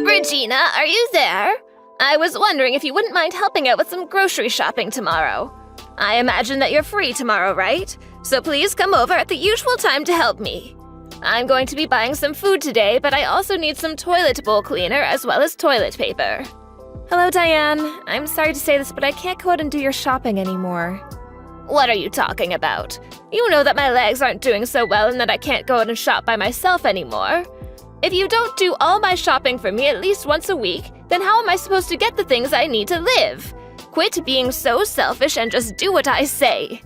Regina, are you there? I was wondering if you wouldn't mind helping out with some grocery shopping tomorrow. I imagine that you're free tomorrow, right? So please come over at the usual time to help me. I'm going to be buying some food today, but I also need some toilet bowl cleaner as well as toilet paper. Hello, Diane. I'm sorry to say this, but I can't go out and do your shopping anymore. What are you talking about? You know that my legs aren't doing so well and that I can't go out and shop by myself anymore. If you don't do all my shopping for me at least once a week, then how am I supposed to get the things I need to live? Quit being so selfish and just do what I say.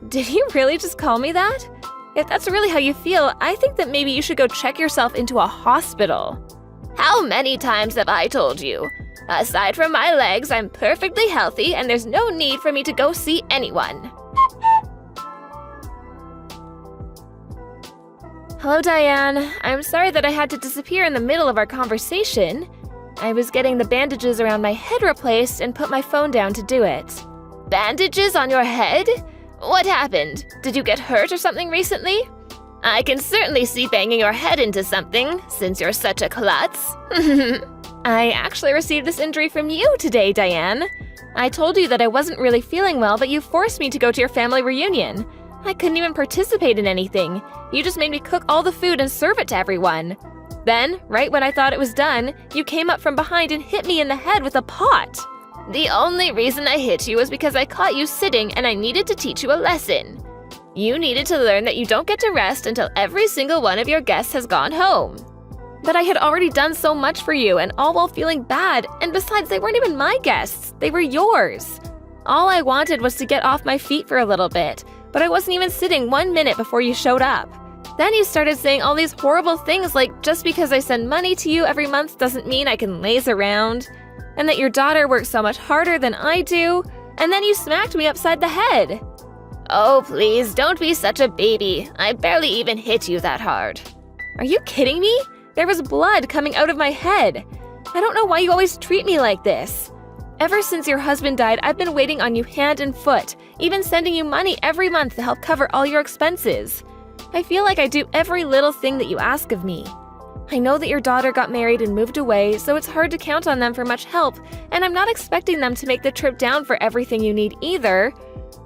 Did you really just call me that? If that's really how you feel, I think that maybe you should go check yourself into a hospital. How many times have I told you? Aside from my legs, I'm perfectly healthy and there's no need for me to go see anyone. Hello, Diane. I'm sorry that I had to disappear in the middle of our conversation. I was getting the bandages around my head replaced and put my phone down to do it. Bandages on your head? What happened? Did you get hurt or something recently? I can certainly see banging your head into something, since you're such a klutz. I actually received this injury from you today, Diane. I told you that I wasn't really feeling well, but you forced me to go to your family reunion. I couldn't even participate in anything. You just made me cook all the food and serve it to everyone. Then, right when I thought it was done, you came up from behind and hit me in the head with a pot. The only reason I hit you was because I caught you sitting and I needed to teach you a lesson. You needed to learn that you don't get to rest until every single one of your guests has gone home. But I had already done so much for you, and all while feeling bad, and besides, they weren't even my guests, they were yours. All I wanted was to get off my feet for a little bit, but I wasn't even sitting 1 minute before you showed up. Then you started saying all these horrible things like just because I send money to you every month doesn't mean I can laze around, and that your daughter works so much harder than I do, and then you smacked me upside the head. Oh, please, don't be such a baby. I barely even hit you that hard. Are you kidding me? There was blood coming out of my head. I don't know why you always treat me like this. Ever since your husband died, I've been waiting on you hand and foot, even sending you money every month to help cover all your expenses. I feel like I do every little thing that you ask of me. I know that your daughter got married and moved away, so it's hard to count on them for much help, and I'm not expecting them to make the trip down for everything you need either.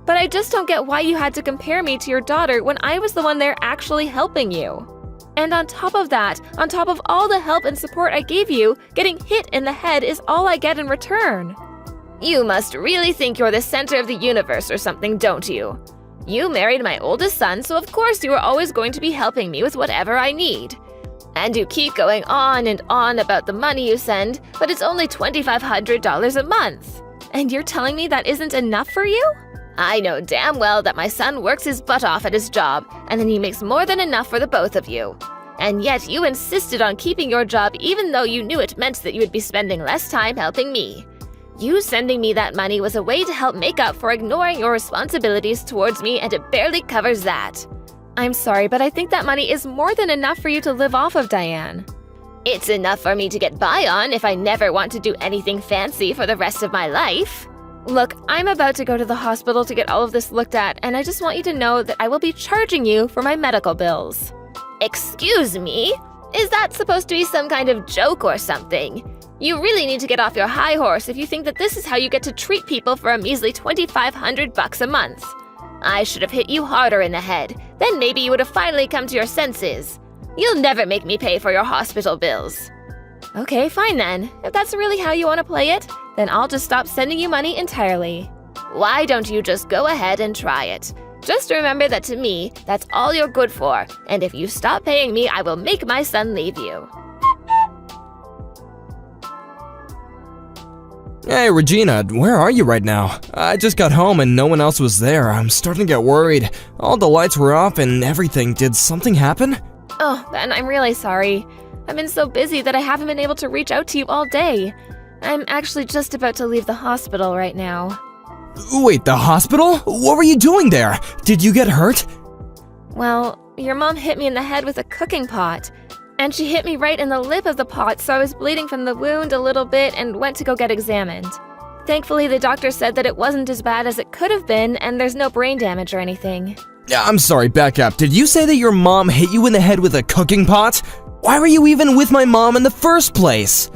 But I just don't get why you had to compare me to your daughter when I was the one there actually helping you. And on top of that, on top of all the help and support I gave you, getting hit in the head is all I get in return. You must really think you're the center of the universe or something, don't you? You married my oldest son, so of course you are always going to be helping me with whatever I need. And you keep going on and on about the money you send, but it's only $2,500 a month. And you're telling me that isn't enough for you? I know damn well that my son works his butt off at his job, and then he makes more than enough for the both of you. And yet you insisted on keeping your job even though you knew it meant that you would be spending less time helping me. You sending me that money was a way to help make up for ignoring your responsibilities towards me, and it barely covers that. I'm sorry, but I think that money is more than enough for you to live off of, Diane. It's enough for me to get by on if I never want to do anything fancy for the rest of my life. Look, I'm about to go to the hospital to get all of this looked at, and I just want you to know that I will be charging you for my medical bills. Excuse me? Is that supposed to be some kind of joke or something? You really need to get off your high horse if you think that this is how you get to treat people for a measly $2,500 a month. I should have hit you harder in the head, then maybe you would have finally come to your senses. You'll never make me pay for your hospital bills. Okay, fine then. If that's really how you want to play it, then I'll just stop sending you money entirely. Why don't you just go ahead and try it? Just remember that to me, that's all you're good for, and if you stop paying me, I will make my son leave you. Hey, Regina, where are you right now? I just got home and no one else was there. I'm starting to get worried. All the lights were off and everything. Did something happen? Oh, Ben, I'm really sorry. I've been so busy that I haven't been able to reach out to you all day. I'm actually just about to leave the hospital right now. Wait, the hospital? What were you doing there? Did you get hurt? Well, your mom hit me in the head with a cooking pot. And she hit me right in the lip of the pot, so I was bleeding from the wound a little bit and went to go get examined. Thankfully, the doctor said that it wasn't as bad as it could have been, and there's no brain damage or anything. I'm sorry, back up. Did you say that your mom hit you in the head with a cooking pot? Why were you even with my mom in the first place?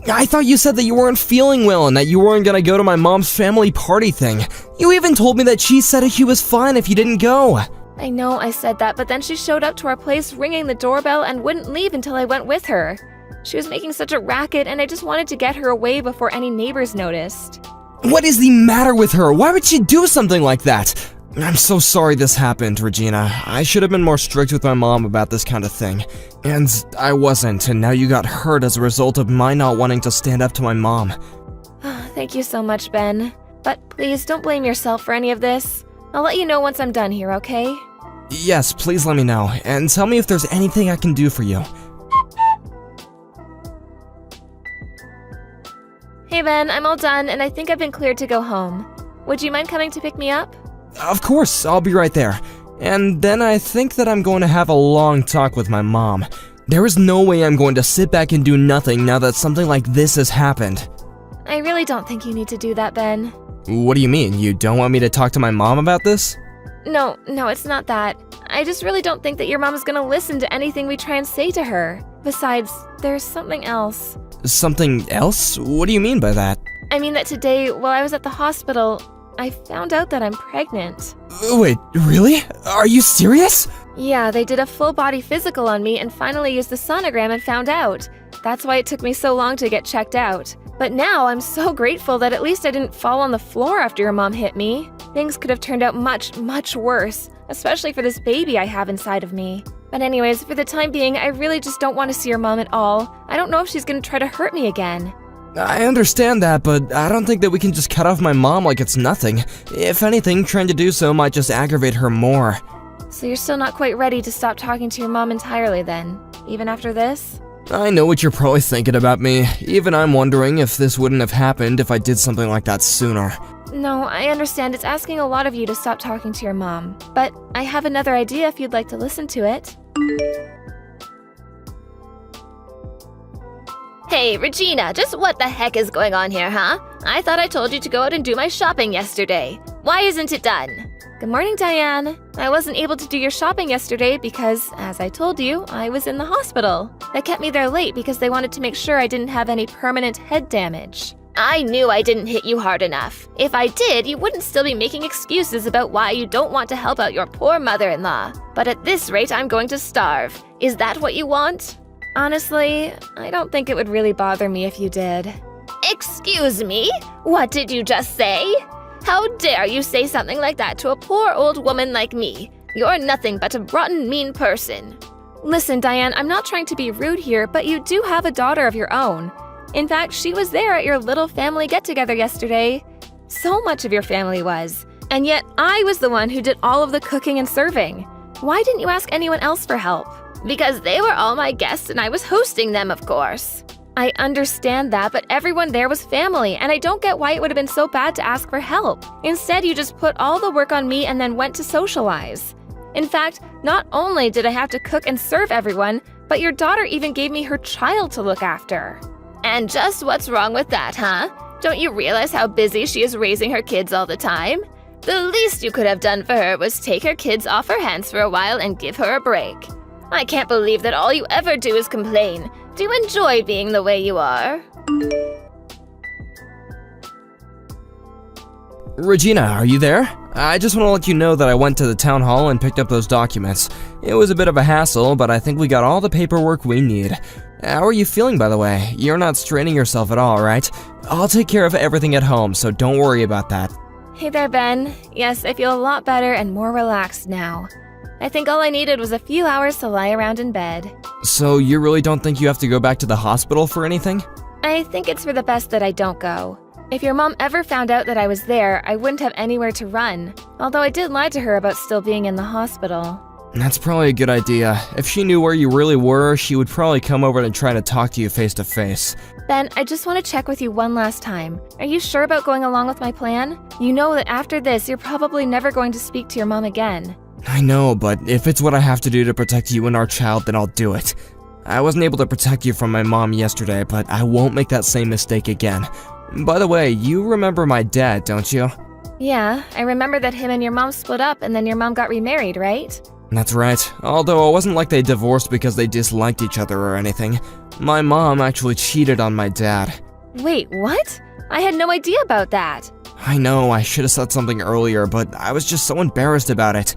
I thought you said that you weren't feeling well and that you weren't gonna go to my mom's family party thing. You even told me that she said he was fine if you didn't go. I know I said that, but then she showed up to our place ringing the doorbell and wouldn't leave until I went with her. She was making such a racket, and I just wanted to get her away before any neighbors noticed. What is the matter with her? Why would she do something like that? I'm so sorry this happened, Regina. I should have been more strict with my mom about this kind of thing. And I wasn't, and now you got hurt as a result of my not wanting to stand up to my mom. Thank you so much, Ben. But please don't blame yourself for any of this. I'll let you know once I'm done here, okay? Yes, please let me know, and tell me if there's anything I can do for you. Hey Ben, I'm all done, and I think I've been cleared to go home. Would you mind coming to pick me up? Of course, I'll be right there. And then I think that I'm going to have a long talk with my mom. There is no way I'm going to sit back and do nothing now that something like this has happened. I really don't think you need to do that, Ben. What do you mean? You don't want me to talk to my mom about this? No, it's not that. I just really don't think that your mom's gonna listen to anything we try and say to her. Besides, there's something else. Something else? What do you mean by that? I mean that today, while I was at the hospital, I found out that I'm pregnant. Wait, really? Are you serious? Yeah, they did a full-body physical on me and finally used the sonogram and found out. That's why it took me so long to get checked out. But now I'm so grateful that at least I didn't fall on the floor after your mom hit me. Things could have turned out much, much worse, especially for this baby I have inside of me. But anyways, for the time being, I really just don't want to see your mom at all. I don't know if she's gonna try to hurt me again. I understand that, but I don't think that we can just cut off my mom like it's nothing. If anything, trying to do so might just aggravate her more. So you're still not quite ready to stop talking to your mom entirely then, even after this? I know what you're probably thinking about me. Even I'm wondering if this wouldn't have happened if I did something like that sooner. No, I understand it's asking a lot of you to stop talking to your mom. But I have another idea if you'd like to listen to it. Hey, Regina, just what the heck is going on here, huh? I thought I told you to go out and do my shopping yesterday. Why isn't it done? Good morning, Diane. I wasn't able to do your shopping yesterday because, as I told you, I was in the hospital. They kept me there late because they wanted to make sure I didn't have any permanent head damage. I knew I didn't hit you hard enough. If I did, you wouldn't still be making excuses about why you don't want to help out your poor mother-in-law. But at this rate, I'm going to starve. Is that what you want? Honestly, I don't think it would really bother me if you did. Excuse me? What did you just say? How dare you say something like that to a poor old woman like me? You're nothing but a rotten, mean person. Listen, Diane, I'm not trying to be rude here, but you do have a daughter of your own. In fact, she was there at your little family get-together yesterday. So much of your family was. And yet, I was the one who did all of the cooking and serving. Why didn't you ask anyone else for help? Because they were all my guests and I was hosting them, of course. I understand that, but everyone there was family, and I don't get why it would have been so bad to ask for help. Instead, you just put all the work on me and then went to socialize. In fact, not only did I have to cook and serve everyone, but your daughter even gave me her child to look after. And just what's wrong with that, huh? Don't you realize how busy she is raising her kids all the time? The least you could have done for her was take her kids off her hands for a while and give her a break. I can't believe that all you ever do is complain. Do you enjoy being the way you are? Regina, are you there? I just want to let you know that I went to the town hall and picked up those documents. It was a bit of a hassle, but I think we got all the paperwork we need. How are you feeling, by the way? You're not straining yourself at all, right? I'll take care of everything at home, so don't worry about that. Hey there, Ben. Yes, I feel a lot better and more relaxed now. I think all I needed was a few hours to lie around in bed. So you really don't think you have to go back to the hospital for anything? I think it's for the best that I don't go. If your mom ever found out that I was there, I wouldn't have anywhere to run. Although I did lie to her about still being in the hospital. That's probably a good idea. If she knew where you really were, she would probably come over and try to talk to you face to face. Ben, I just want to check with you one last time. Are you sure about going along with my plan? You know that after this, you're probably never going to speak to your mom again. I know, but if it's what I have to do to protect you and our child, then I'll do it. I wasn't able to protect you from my mom yesterday, but I won't make that same mistake again. By the way, you remember my dad, don't you? Yeah, I remember that him and your mom split up and then your mom got remarried, right? That's right, although it wasn't like they divorced because they disliked each other or anything. My mom actually cheated on my dad. Wait, what? I had no idea about that. I know, I should have said something earlier, but I was just so embarrassed about it.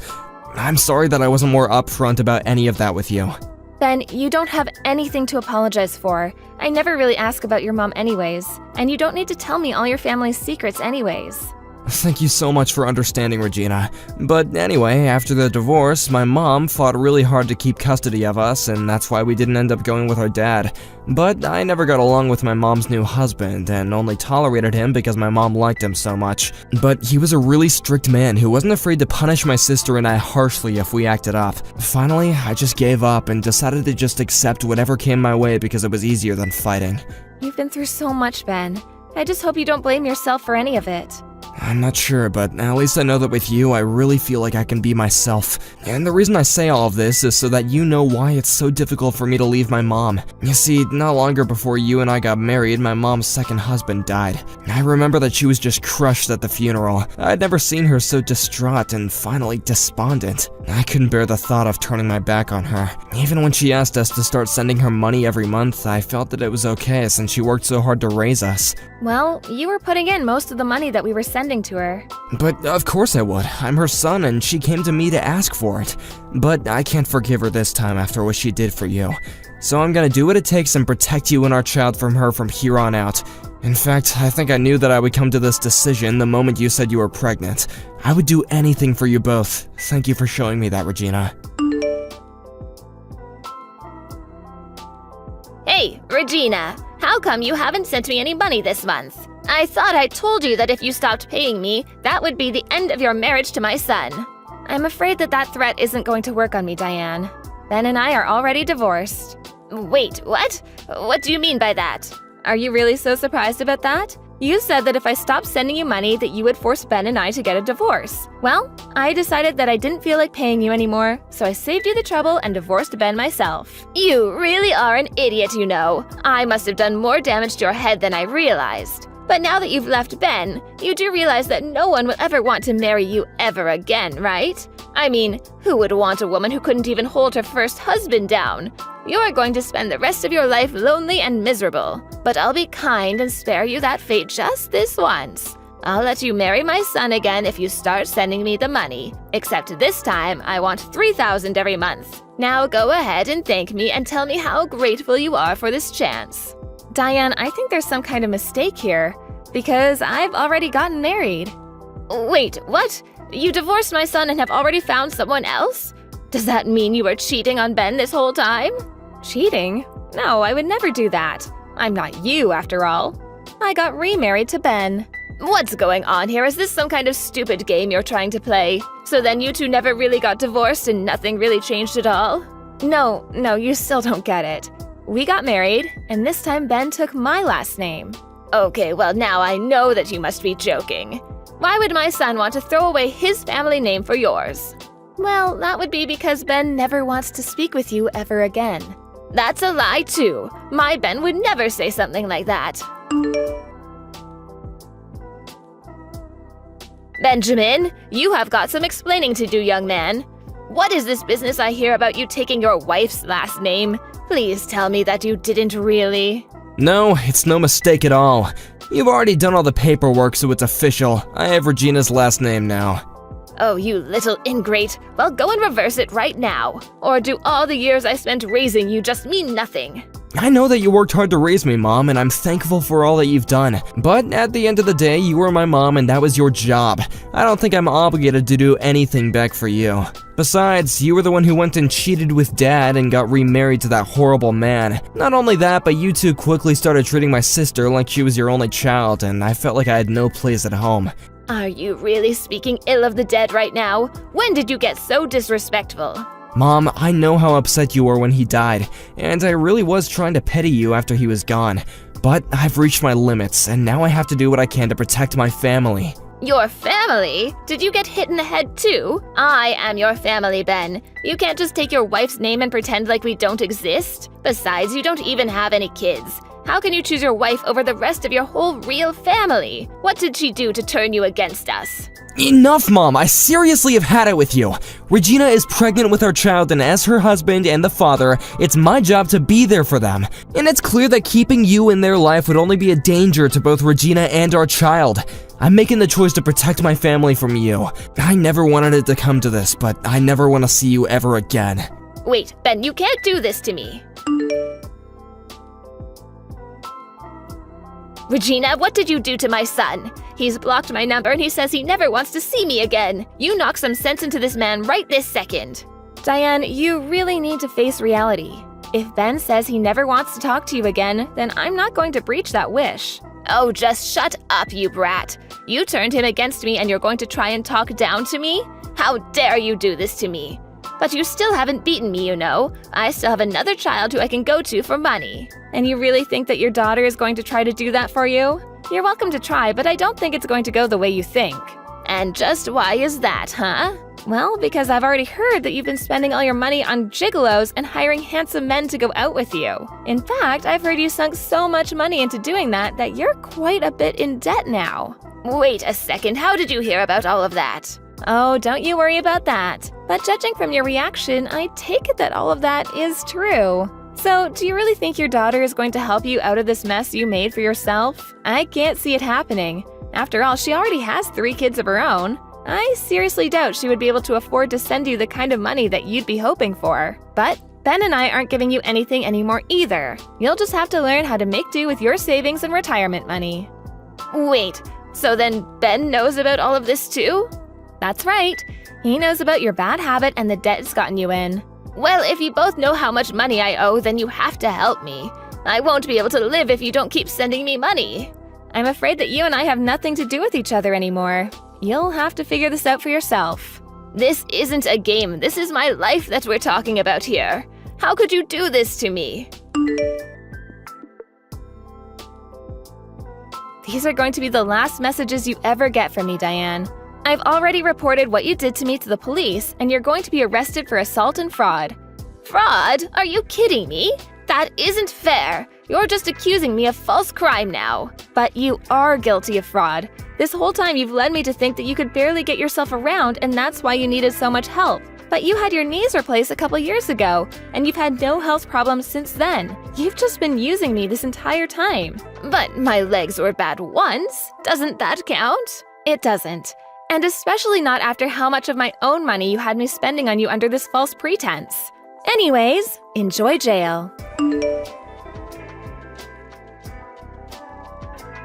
I'm sorry that I wasn't more upfront about any of that with you. Ben, you don't have anything to apologize for. I never really ask about your mom anyways, and you don't need to tell me all your family's secrets anyways. Thank you so much for understanding, Regina. But anyway, after the divorce, my mom fought really hard to keep custody of us, and that's why we didn't end up going with our dad. But I never got along with my mom's new husband, and only tolerated him because my mom liked him so much. But he was a really strict man who wasn't afraid to punish my sister and I harshly if we acted up. Finally, I just gave up and decided to just accept whatever came my way because it was easier than fighting. You've been through so much, Ben. I just hope you don't blame yourself for any of it. I'm not sure, but at least I know that with you, I really feel like I can be myself. And the reason I say all of this is so that you know why it's so difficult for me to leave my mom. You see, not longer before you and I got married, my mom's second husband died. I remember that she was just crushed at the funeral. I'd never seen her so distraught and finally despondent. I couldn't bear the thought of turning my back on her. Even when she asked us to start sending her money every month, I felt that it was okay since she worked so hard to raise us. Well, you were putting in most of the money that we were sending to her. But of course I would. I'm her son and she came to me to ask for it. But I can't forgive her this time after what she did for you. So I'm gonna do what it takes and protect you and our child from her from here on out. In fact, I think I knew that I would come to this decision the moment you said you were pregnant. I would do anything for you both. Thank you for showing me that, Regina. Hey, Regina, how come you haven't sent me any money this month? I thought I told you that if you stopped paying me, that would be the end of your marriage to my son. I'm afraid that threat isn't going to work on me, Diane. Ben and I are already divorced. Wait, what? What do you mean by that? Are you really so surprised about that? You said that if I stopped sending you money that you would force Ben and I to get a divorce. Well, I decided that I didn't feel like paying you anymore, so I saved you the trouble and divorced Ben myself. You really are an idiot, you know. I must have done more damage to your head than I realized. But now that you've left Ben, you do realize that no one will ever want to marry you ever again, right? I mean, who would want a woman who couldn't even hold her first husband down? You're going to spend the rest of your life lonely and miserable. But I'll be kind and spare you that fate just this once. I'll let you marry my son again if you start sending me the money. Except this time, I want $3,000 every month. Now go ahead and thank me and tell me how grateful you are for this chance. Diane, I think there's some kind of mistake here, because I've already gotten married. Wait, what? You divorced my son and have already found someone else? Does that mean you were cheating on Ben this whole time? Cheating? No, I would never do that. I'm not you, after all. I got remarried to Ben. What's going on here? Is this some kind of stupid game you're trying to play? So then you two never really got divorced and nothing really changed at all? No, you still don't get it. We got married, and this time Ben took my last name. Okay, well now I know that you must be joking. Why would my son want to throw away his family name for yours? Well, that would be because Ben never wants to speak with you ever again. That's a lie too. My Ben would never say something like that. Benjamin, you have got some explaining to do, young man. What is this business I hear about you taking your wife's last name? Please tell me that you didn't really. No, it's no mistake at all. You've already done all the paperwork, so it's official. I have Regina's last name now. Oh, you little ingrate. Well, go and reverse it right now. Or do all the years I spent raising you just mean nothing? I know that you worked hard to raise me, Mom, and I'm thankful for all that you've done. But at the end of the day, you were my mom and that was your job. I don't think I'm obligated to do anything back for you. Besides, you were the one who went and cheated with Dad and got remarried to that horrible man. Not only that, but you two quickly started treating my sister like she was your only child, and I felt like I had no place at home. Are you really speaking ill of the dead right now? When did you get so disrespectful? Mom, I know how upset you were when he died, and I really was trying to pity you after he was gone. But I've reached my limits, and now I have to do what I can to protect my family. Your family? Did you get hit in the head too? I am your family, Ben. You can't just take your wife's name and pretend like we don't exist. Besides, you don't even have any kids. How can you choose your wife over the rest of your whole real family? What did she do to turn you against us? Enough, Mom! I seriously have had it with you! Regina is pregnant with our child, and as her husband and the father, it's my job to be there for them. And it's clear that keeping you in their life would only be a danger to both Regina and our child. I'm making the choice to protect my family from you. I never wanted it to come to this, but I never want to see you ever again. Wait, Ben, you can't do this to me. Regina, what did you do to my son? He's blocked my number and he says he never wants to see me again. You knock some sense into this man right this second. Diane, you really need to face reality. If Ben says he never wants to talk to you again, then I'm not going to breach that wish. Oh, just shut up, you brat. You turned him against me and you're going to try and talk down to me? How dare you do this to me? But you still haven't beaten me, you know. I still have another child who I can go to for money. And you really think that your daughter is going to try to do that for you? You're welcome to try, but I don't think it's going to go the way you think. And just why is that, huh? Well, because I've already heard that you've been spending all your money on gigolos and hiring handsome men to go out with you. In fact, I've heard you sunk so much money into doing that you're quite a bit in debt now. Wait a second, how did you hear about all of that? Oh, don't you worry about that. But judging from your reaction, I take it that all of that is true. So, do you really think your daughter is going to help you out of this mess you made for yourself? I can't see it happening. After all, she already has 3 kids of her own. I seriously doubt she would be able to afford to send you the kind of money that you'd be hoping for. But Ben and I aren't giving you anything anymore either. You'll just have to learn how to make do with your savings and retirement money. Wait, so then Ben knows about all of this too? That's right. He knows about your bad habit and the debt it's gotten you in. Well, if you both know how much money I owe, then you have to help me. I won't be able to live if you don't keep sending me money. I'm afraid that you and I have nothing to do with each other anymore. You'll have to figure this out for yourself. This isn't a game. This is my life that we're talking about here. How could you do this to me? These are going to be the last messages you ever get from me, Diane. I've already reported what you did to me to the police, and you're going to be arrested for assault and fraud. Fraud? Are you kidding me? That isn't fair. You're just accusing me of false crime now. But you are guilty of fraud. This whole time you've led me to think that you could barely get yourself around, and that's why you needed so much help. But you had your knees replaced a couple years ago, and you've had no health problems since then. You've just been using me this entire time. But my legs were bad once. Doesn't that count? It doesn't. And especially not after how much of my own money you had me spending on you under this false pretense. Anyways, enjoy jail.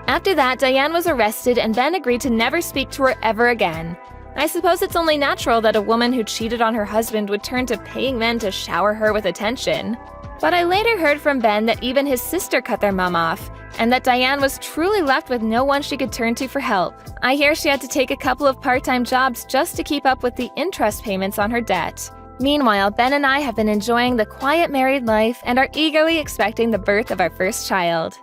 After that, Diane was arrested and Ben agreed to never speak to her ever again. I suppose it's only natural that a woman who cheated on her husband would turn to paying men to shower her with attention. But I later heard from Ben that even his sister cut their mom off, and that Diane was truly left with no one she could turn to for help. I hear she had to take a couple of part-time jobs just to keep up with the interest payments on her debt. Meanwhile, Ben and I have been enjoying the quiet married life and are eagerly expecting the birth of our first child.